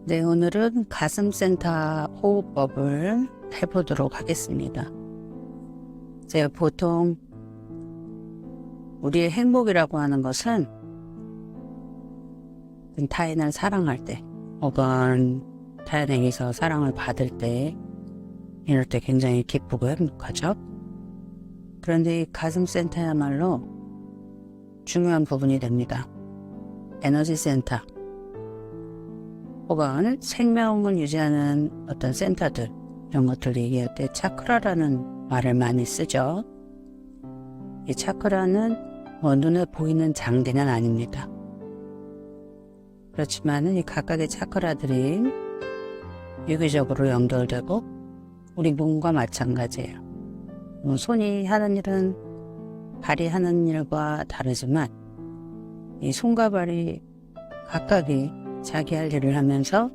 네, 오늘은 가슴센터 호흡법을 해보도록 하겠습니다. 제가 보통 우리의 행복이라고 하는 것은 타인을 사랑할 때 혹은 타인에게서 사랑을 받을 때 이럴 때 굉장히 기쁘고 행복하죠. 그런데 이 가슴센터야말로 중요한 부분이 됩니다. 에너지 센터 혹은 생명을 유지하는 어떤 센터들, 이런 것들 얘기할 때 차크라라는 말을 많이 쓰죠. 이 차크라는 눈에 보이는 장대는 아닙니다. 그렇지만 이 각각의 차크라들이 유기적으로 연결되고 우리 몸과 마찬가지예요. 손이 하는 일은 발이 하는 일과 다르지만 이 손과 발이 각각이 자기 할 일을 하면서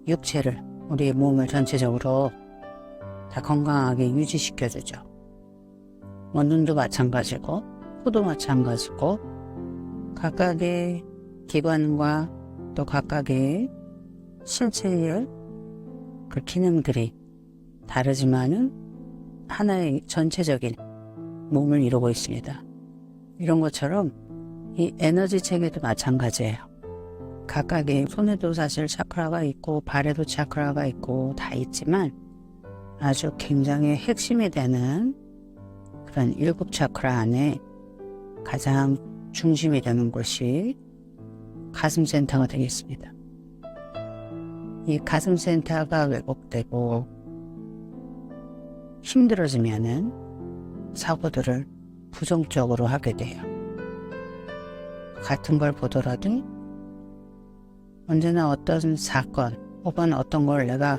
육체를, 우리의 몸을 전체적으로 다 건강하게 유지시켜주죠. 눈도 마찬가지고 코도 마찬가지고 각각의 기관과 또 각각의 신체의 그 기능들이 다르지만은 하나의 전체적인 몸을 이루고 있습니다. 이런 것처럼 이 에너지 체계도 마찬가지예요. 각각의 손에도 사실 차크라가 있고 발에도 차크라가 있고 다 있지만 아주 굉장히 핵심이 되는 그런 7 차크라 안에 가장 중심이 되는 곳이 가슴센터가 되겠습니다. 이 가슴센터가 왜곡되고 힘들어지면은 사고들을 부정적으로 하게 돼요. 같은 걸 보더라도 언제나 어떤 사건 혹은 어떤 걸 내가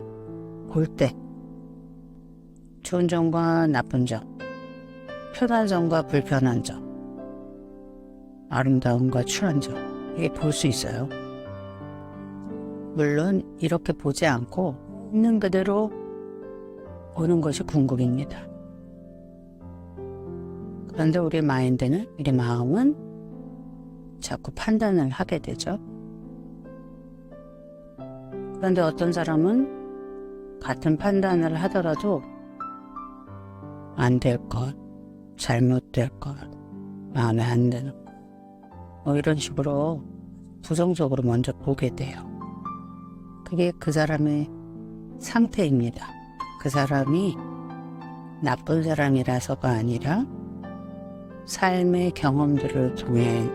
볼 때 좋은 점과 나쁜 점, 편한 점과 불편한 점, 아름다움과 추한 점, 이게 볼 수 있어요. 물론 이렇게 보지 않고 있는 그대로 보는 것이 궁극입니다. 그런데 우리 마인드는, 우리 마음은 자꾸 판단을 하게 되죠. 그런데 어떤 사람은 같은 판단을 하더라도 안 될 것, 잘못될 것, 마음에 안 드는 것, 이런 식으로 부정적으로 먼저 보게 돼요. 그게 그 사람의 상태입니다. 그 사람이 나쁜 사람이라서가 아니라 삶의 경험들을 통해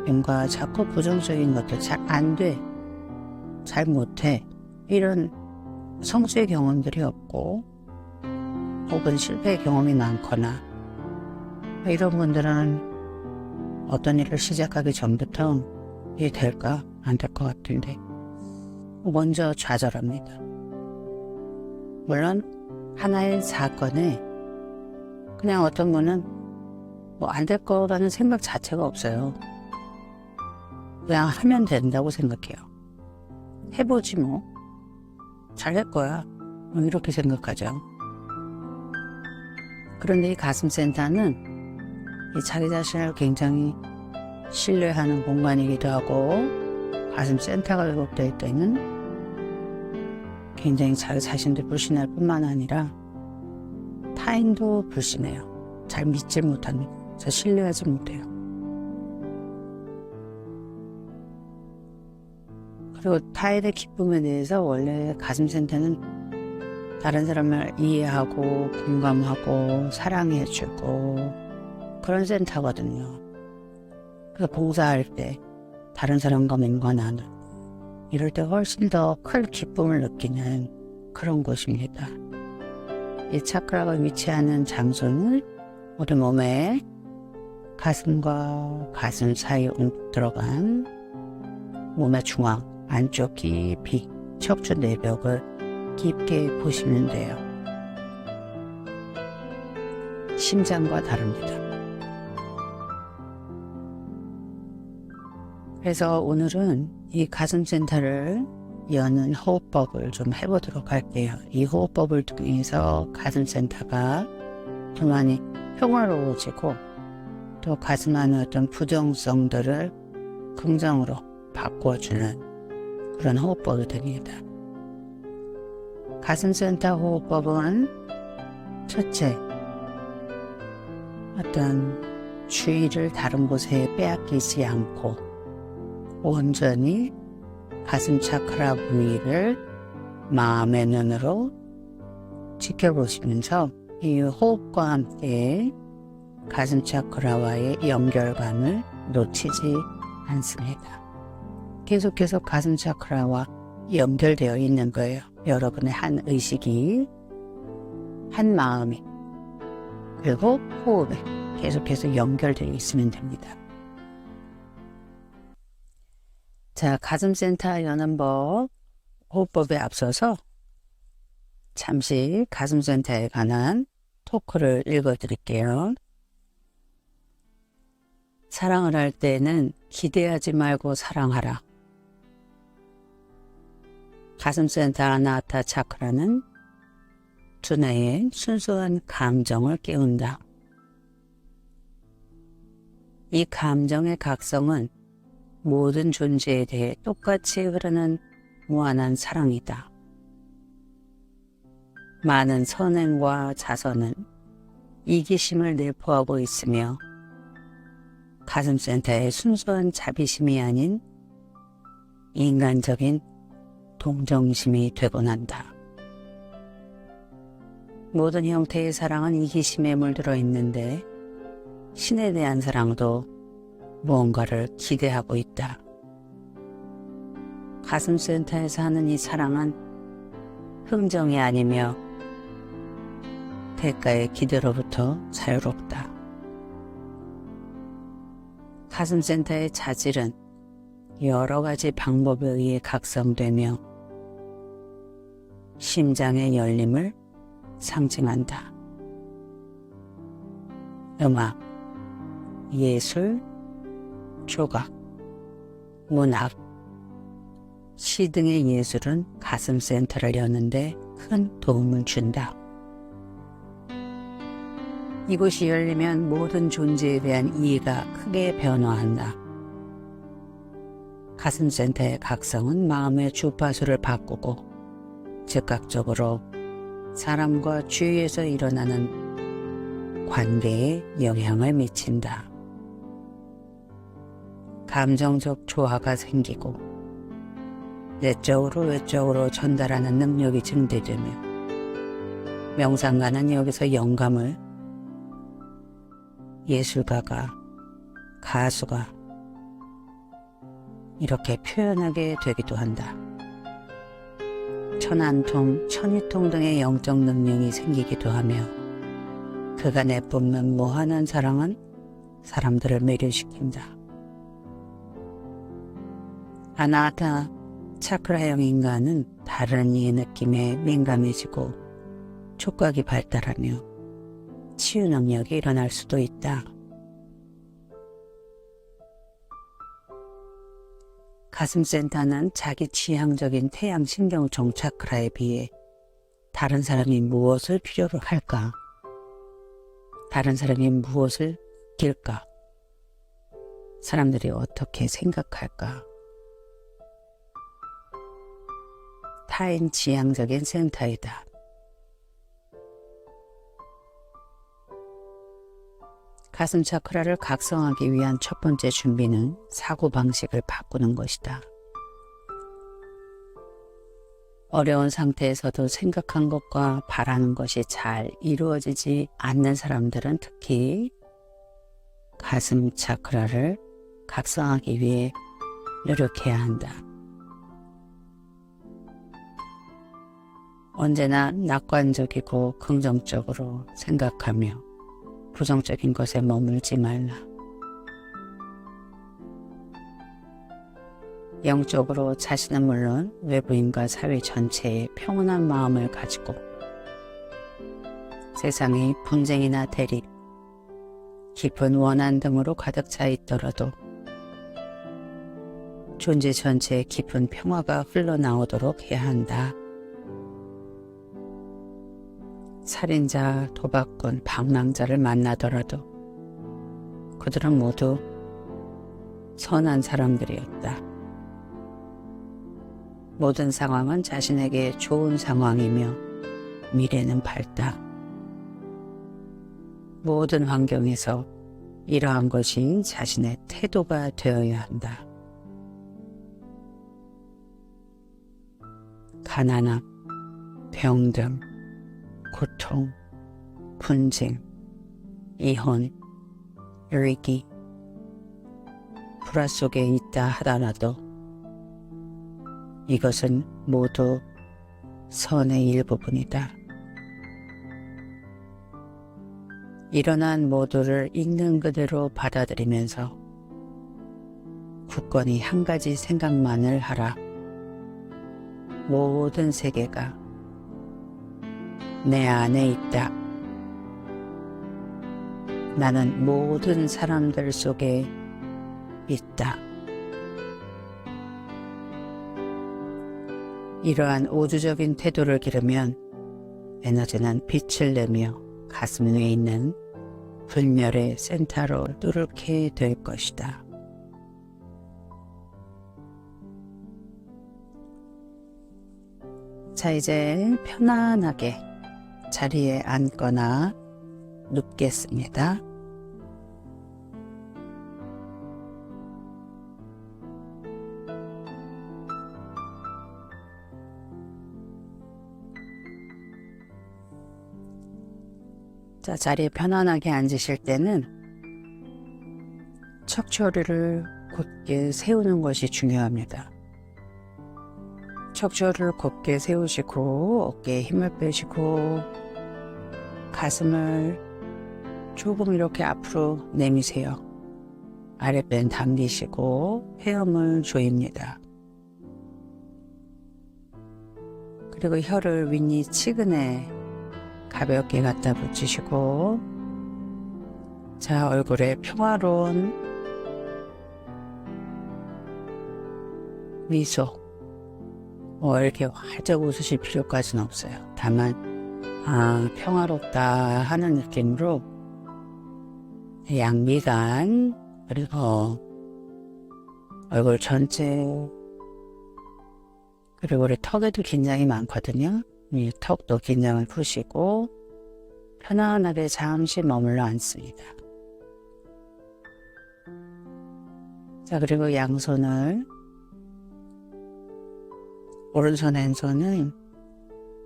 뭔가 자꾸 부정적인 것도 잘 안 돼, 잘 못해, 이런 성취의 경험들이 없고 혹은 실패의 경험이 많거나 이런 분들은 어떤 일을 시작하기 전부터 이게 될까 안 될 것 같은데 먼저 좌절합니다. 물론 하나의 사건에 그냥 어떤 분은 안 될 거라는 생각 자체가 없어요. 그냥 하면 된다고 생각해요. 해보지 뭐, 잘할 거야, 이렇게 생각하죠. 그런데 이 가슴센터는 이 자기 자신을 굉장히 신뢰하는 공간이기도 하고, 가슴센터가 왜곡될 때는 굉장히 자기 자신도 불신할 뿐만 아니라 타인도 불신해요. 잘 믿질 못합니다. 잘 신뢰하지 못해요. 그리고 타인의 기쁨에 대해서 원래 가슴센터는 다른 사람을 이해하고 공감하고 사랑해주고 그런 센터거든요. 그래서 봉사할 때 다른 사람과 뭔가 나누, 이럴 때 훨씬 더 큰 기쁨을 느끼는 그런 곳입니다. 이 차크라가 위치하는 장소는 우리 몸에 가슴과 가슴 사이에 들어간 몸의 중앙 안쪽 깊이 척추 내벽을 깊게 보시면 돼요. 심장과 다릅니다. 그래서 오늘은 이 가슴센터를 여는 호흡법을 좀 해보도록 할게요. 이 호흡법을 통해서 가슴센터가 좀 많이 평화로워지고 또 가슴 안의 어떤 부정성들을 긍정으로 바꿔주는 그런 호흡법입니다. 가슴센터 호흡법은 첫째, 어떤 주의를 다른 곳에 빼앗기지 않고 온전히 가슴 차크라 부위를 마음의 눈으로 지켜보시면서 이 호흡과 함께 가슴 차크라와의 연결감을 놓치지 않습니다. 계속해서 가슴 차크라와 연결되어 있는 거예요. 여러분의 한 의식이, 한 마음이, 그리고 호흡에 계속해서 연결되어 있으면 됩니다. 자, 가슴센터 여는 법, 호흡법에 앞서서 잠시 가슴센터에 관한 토크를 읽어드릴게요. 사랑을 할 때는 기대하지 말고 사랑하라. 가슴센터 아나하타 차크라는 두뇌의 순수한 감정을 깨운다. 이 감정의 각성은 모든 존재에 대해 똑같이 흐르는 무한한 사랑이다. 많은 선행과 자선은 이기심을 내포하고 있으며 가슴센터의 순수한 자비심이 아닌 인간적인 동정심이 되곤 한다. 모든 형태의 사랑은 이기심에 물들어 있는데 신에 대한 사랑도 무언가를 기대하고 있다. 가슴센터에서 하는 이 사랑은 흥정이 아니며 대가의 기대로부터 자유롭다. 가슴센터의 자질은 여러 가지 방법에 의해 각성되며 심장의 열림을 상징한다. 음악, 예술, 조각, 문학, 시 등의 예술은 가슴센터를 여는데 큰 도움을 준다. 이곳이 열리면 모든 존재에 대한 이해가 크게 변화한다. 가슴센터의 각성은 마음의 주파수를 바꾸고 즉각적으로 사람과 주위에서 일어나는 관계에 영향을 미친다. 감정적 조화가 생기고 내적으로 외적으로 전달하는 능력이 증대되며 명상가는 여기서 영감을 예술가가, 가수가 이렇게 표현하게 되기도 한다. 천안통, 천이통 등의 영적 능력이 생기기도 하며 그가 내뿜는 무한한 사랑은 사람들을 매료시킨다. 아나하타 차크라형 인간은 다른 이의 느낌에 민감해지고 촉각이 발달하며 치유 능력이 일어날 수도 있다. 가슴센터는 자기 취향적인 태양신경총 차크라에 비해 다른 사람이 무엇을 필요로 할까? 다른 사람이 무엇을 느낄까? 사람들이 어떻게 생각할까? 타인 지향적인 센터이다. 가슴 차크라를 각성하기 위한 첫 번째 준비는 사고방식을 바꾸는 것이다. 어려운 상태에서도 생각한 것과 바라는 것이 잘 이루어지지 않는 사람들은 특히 가슴 차크라를 각성하기 위해 노력해야 한다. 언제나 낙관적이고 긍정적으로 생각하며 부정적인 것에 머물지 말라. 영적으로 자신은 물론 외부인과 사회 전체에 평온한 마음을 가지고 세상의 분쟁이나 대립, 깊은 원한 등으로 가득 차 있더라도 존재 전체에 깊은 평화가 흘러나오도록 해야 한다. 살인자, 도박꾼, 방랑자를 만나더라도 그들은 모두 선한 사람들이었다. 모든 상황은 자신에게 좋은 상황이며 미래는 밝다. 모든 환경에서 이러한 것이 자신의 태도가 되어야 한다. 가난함, 병듦, 고통, 분쟁, 이혼, 위기, 불화 속에 있다 하더라도 이것은 모두 선의 일부분이다. 일어난 모두를 있는 그대로 받아들이면서 굳건히 한 가지 생각만을 하라. 모든 세계가 내 안에 있다. 나는 모든 사람들 속에 있다. 이러한 우주적인 태도를 기르면 에너지는 빛을 내며 가슴 위에 있는 불멸의 센터로 뚜렷게 될 것이다. 자, 이제 편안하게 자리에 앉거나 눕겠습니다. 자, 자리에 편안하게 앉으실 때는 척추를 곧게 세우는 것이 중요합니다. 척추를 곧게 세우시고 어깨에 힘을 빼시고 가슴을 조금 이렇게 앞으로 내미세요. 아랫배는 당기시고 헤엄을 조입니다. 그리고 혀를 윗니 치근에 가볍게 갖다 붙이시고, 자, 얼굴에 평화로운 미소. 이렇게 활짝 웃으실 필요까지는 없어요. 다만 평화롭다 하는 느낌으로 양미간, 그리고 얼굴 전체, 그리고 우리 턱에도 긴장이 많거든요. 이 턱도 긴장을 푸시고 편안하게 잠시 머물러 앉습니다. 자, 그리고 양손을, 오른손 왼손은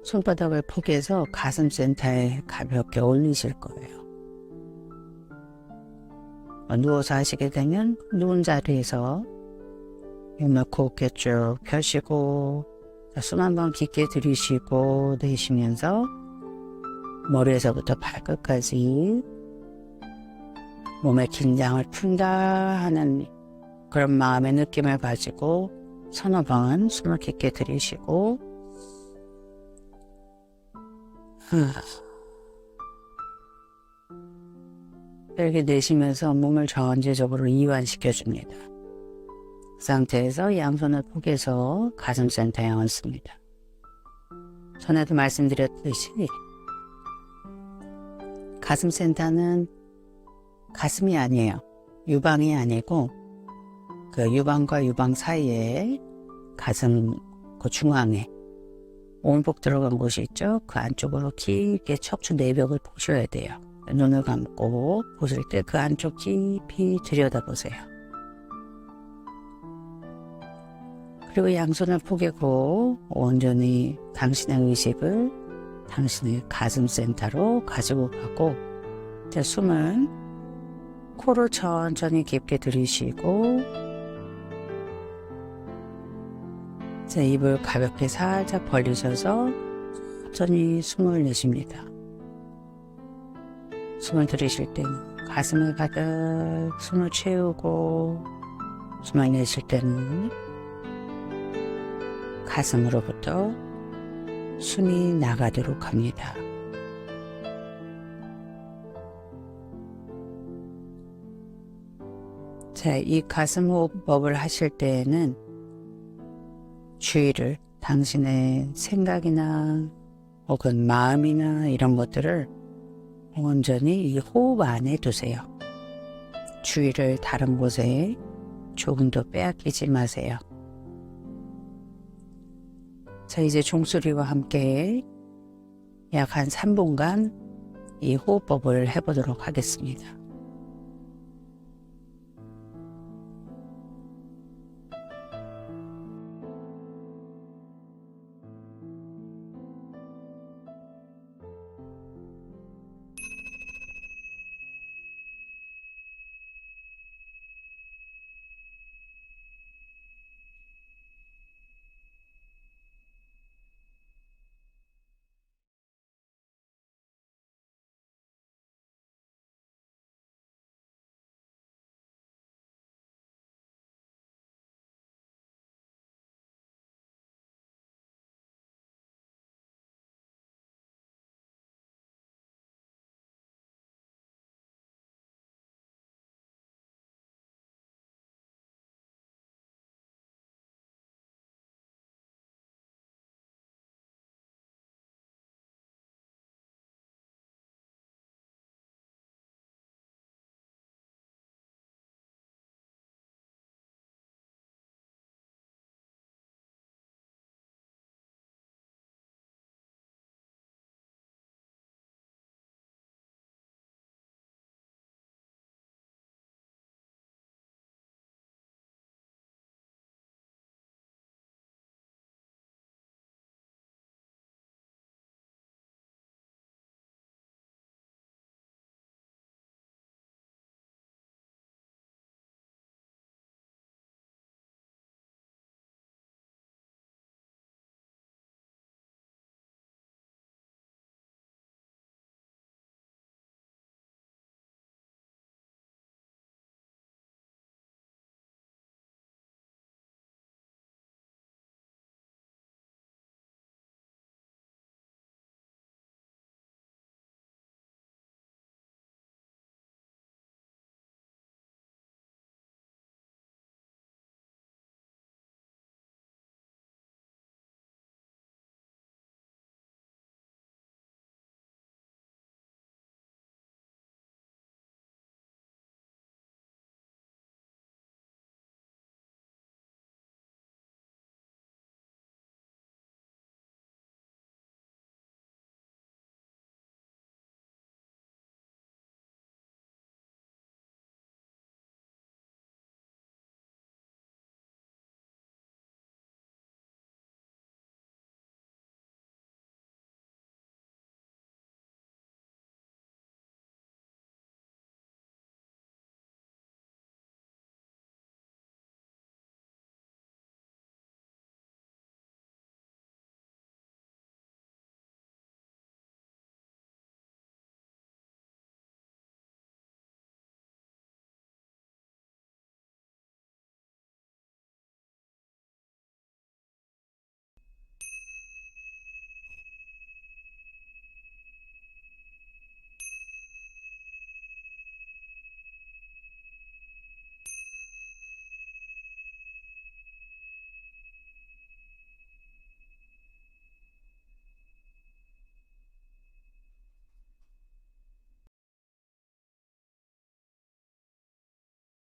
손바닥을 포개서 가슴 센터에 가볍게 올리실 거예요. 누워서 하시게 되면 누운 자리에서 힘을 곱게 쭉 펴시고, 숨 한번 깊게 들이쉬고 내쉬면서 머리에서부터 발끝까지 몸의 긴장을 푼다 하는 그런 마음의 느낌을 가지고 서너 번 숨을 깊게 들이쉬고 이렇게 내쉬면서 몸을 전체적으로 이완시켜 줍니다. 그 상태에서 양손을 포개서 가슴 센터에 얹습니다. 전에도 말씀드렸듯이 가슴 센터는 가슴이 아니에요. 유방이 아니고 그 유방과 유방 사이에 가슴 그 중앙에 온복 들어간 곳이 있죠. 그 안쪽으로 깊게 척추 내벽을 보셔야 돼요. 눈을 감고 보실 때 그 안쪽 깊이 들여다보세요. 그리고 양손을 포개고 온전히 당신의 의식을 당신의 가슴 센터로 가지고 가고, 자, 숨을 코를 천천히 깊게 들이쉬고, 자, 입을 가볍게 살짝 벌리셔서 천천히 숨을 내쉽니다. 숨을 들이쉴 때는 가슴을 가득 숨을 채우고, 숨을 내쉴 때는 가슴으로부터 숨이 나가도록 합니다. 자, 이 가슴 호흡법을 하실 때에는 주의를 당신의 생각이나 혹은 마음이나 이런 것들을 온전히 이 호흡 안에 두세요. 주의를 다른 곳에 조금도 빼앗기지 마세요. 자, 이제 종소리와 함께 약 한 3분간 이 호흡법을 해보도록 하겠습니다.